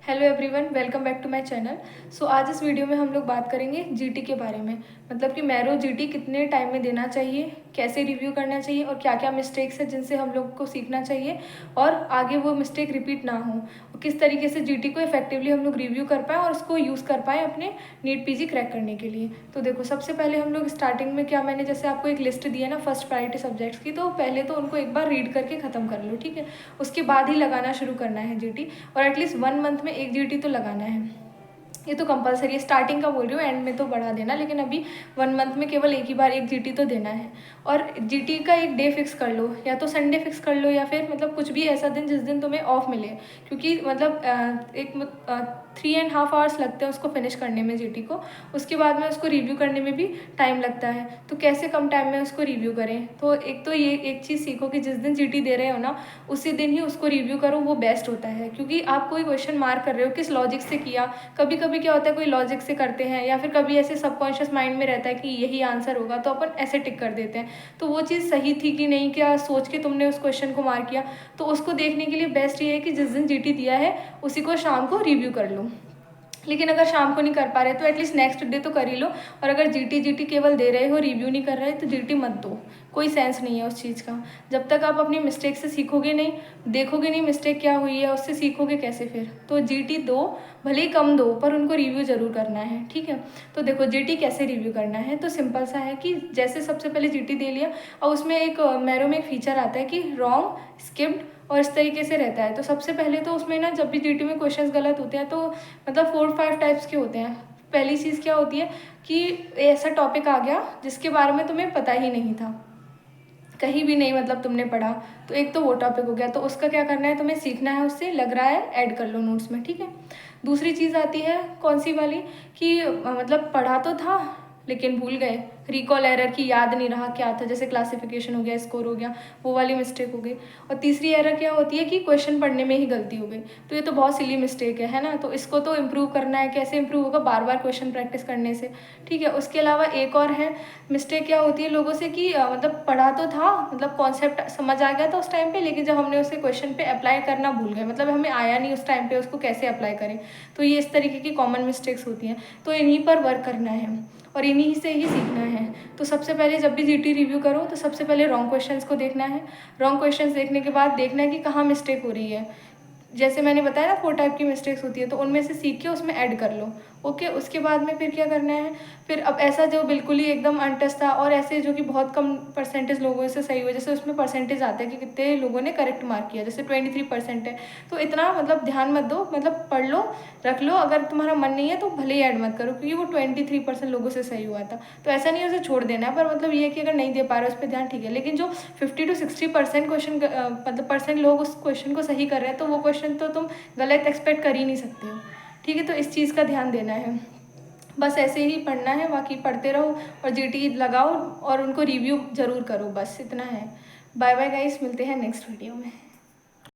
Hello everyone, welcome back to my channel. So आज इस video में हम लोग बात करेंगे जीटी के बारे में। मतलब कि मैरो जीटी कितने टाइम में देना चाहिए, कैसे रिव्यू करना चाहिए और क्या क्या मिस्टेक्स है जिनसे हम लोग को सीखना चाहिए और आगे वो मिस्टेक रिपीट ना हो, और किस तरीके से जीटी को इफेक्टिवली हम लोग रिव्यू कर पाएँ और उसको यूज़ कर पाएँ अपने नीट पीजी क्रैक करने के लिए। तो देखो, सबसे पहले हम लोग स्टार्टिंग में क्या, मैंने जैसे आपको एक लिस्ट दी है ना फर्स्ट प्रायोरिटी सब्जेक्ट्स की, तो पहले तो उनको एक बार रीड करके ख़त्म कर लो, ठीक है। उसके बाद ही लगाना शुरू करना है जीटी, और एटलीस्ट 1 मंथ में एक जीटी तो लगाना है। ये तो कंपलसरी है, स्टार्टिंग का बोल रही हूँ, एंड में तो बढ़ा देना, लेकिन अभी 1 मंथ में केवल एक ही बार एक जीटी तो देना है। और जीटी का एक डे फिक्स कर लो, या तो संडे फिक्स कर लो या फिर मतलब कुछ भी ऐसा दिन जिस दिन तुम्हें ऑफ मिले, क्योंकि मतलब 3.5 आवर्स लगते हैं उसको फिनिश करने में जीटी को। उसके बाद में उसको रिव्यू करने में भी टाइम लगता है, तो कैसे कम टाइम में उसको रिव्यू करें। तो एक तो ये एक चीज़ सीखो कि जिस दिन जीटी दे रहे हो ना, उसी दिन ही उसको रिव्यू करो, वो बेस्ट होता है। क्योंकि आप कोई क्वेश्चन मार्क कर रहे हो, किस लॉजिक से किया, कभी कभी क्या होता है कोई लॉजिक से करते हैं, या फिर कभी ऐसे सबकॉन्शियस माइंड में रहता है कि यही आंसर होगा, तो अपन ऐसे टिक कर देते हैं। तो वो चीज़ सही थी कि नहीं, क्या सोच के तुमने उस क्वेश्चन को मार्क किया। तो उसको देखने के लिए बेस्ट ये है कि जिस दिन जीटी दिया है उसी को शाम को रिव्यू कर लो। लेकिन अगर शाम को नहीं कर पा रहे तो एटलीस्ट नेक्स्ट डे तो कर ही लो। और अगर जीटी केवल दे रहे हो, रिव्यू नहीं कर रहे, तो जीटी मत दो, कोई सेंस नहीं है उस चीज़ का। जब तक आप अपनी मिस्टेक से सीखोगे नहीं, देखोगे नहीं मिस्टेक क्या हुई है, उससे सीखोगे कैसे फिर। तो जीटी दो, भले ही कम दो, पर उनको रिव्यू ज़रूर करना है, ठीक है। तो देखो जीटी कैसे रिव्यू करना है, तो सिंपल सा है कि जैसे सबसे पहले जीटी दे लिया, और उसमें एक मैरो में एक फीचर आता है कि रॉन्ग, स्किप्ड और इस तरीके से रहता है। तो सबसे पहले तो उसमें ना, जब भी जीटी में क्वेश्चंस गलत होते हैं तो मतलब 4-5 टाइप्स के होते हैं। पहली चीज़ क्या होती है कि ऐसा टॉपिक आ गया जिसके बारे में तुम्हें पता ही नहीं था, कहीं भी नहीं मतलब तुमने पढ़ा, तो एक तो वो टॉपिक हो गया, तो उसका क्या करना है, तुम्हें सीखना है उससे, लग रहा है ऐड कर लो नोट्स में, ठीक है। दूसरी चीज़ आती है कौन सी वाली, कि मतलब पढ़ा तो था लेकिन भूल गए, रिकॉल एरर की, याद नहीं रहा क्या था, जैसे क्लासिफिकेशन हो गया, स्कोर हो गया, वो वाली मिस्टेक हो गई। और तीसरी एरर क्या होती है कि क्वेश्चन पढ़ने में ही गलती हो गई। तो ये तो बहुत सिली मिस्टेक है ना। तो इसको तो इम्प्रूव करना है, कैसे इम्प्रूव होगा, बार बार क्वेश्चन प्रैक्टिस करने से, ठीक है। उसके अलावा एक और है मिस्टेक, क्या होती है लोगों से कि मतलब पढ़ा तो था, मतलब कॉन्सेप्ट समझ आ गया था उस टाइम पे, लेकिन जब हमने उसे क्वेश्चन पे अप्लाई करना भूल गए, मतलब हमें आया नहीं उस टाइम पे उसको कैसे अप्लाई करें। तो ये इस तरीके की कॉमन मिस्टेक्स होती हैं, तो इन्हीं पर वर्क करना है और इन्हीं से ही सीखना है। तो सबसे पहले जब भी जीटी रिव्यू करो तो सबसे पहले रॉन्ग क्वेश्चंस को देखना है। रॉन्ग क्वेश्चंस देखने के बाद देखना है कि कहाँ मिस्टेक हो रही है। जैसे मैंने बताया ना 4 टाइप की मिस्टेक्स होती है, तो उनमें से सीख के उसमें ऐड कर लो, ओके। उसके बाद में फिर क्या करना है, फिर अब ऐसा जो बिल्कुल ही एकदम अनटच था और ऐसे जो कि बहुत कम परसेंटेज लोगों से सही हुआ, जैसे उसमें परसेंटेज आता है कि कितने लोगों ने करेक्ट मार्क किया, जैसे 23% है, तो इतना मतलब ध्यान मत दो, मतलब पढ़ लो, रख लो। अगर तुम्हारा मन नहीं है तो भले ही ऐड मत करो, क्योंकि वो 23% लोगों से सही हुआ था, तो ऐसा नहीं है उसे छोड़ देना है। पर मतलब ये है कि अगर नहीं दे पा रहे उस पर ध्यान, ठीक है, लेकिन जो 50-60% क्वेश्चन मतलब परसेंट लोग उस क्वेश्चन को सही कर रहे हैं, तो वो क्वेश्चन तो तुम गलत एक्सपेक्ट कर ही नहीं सकते हो, ठीक है। तो इस चीज़ का ध्यान देना है, बस ऐसे ही पढ़ना है, बाकी पढ़ते रहो और जीटी लगाओ और उनको रिव्यू ज़रूर करो, बस इतना है। बाय बाय गाइस, मिलते हैं नेक्स्ट वीडियो में।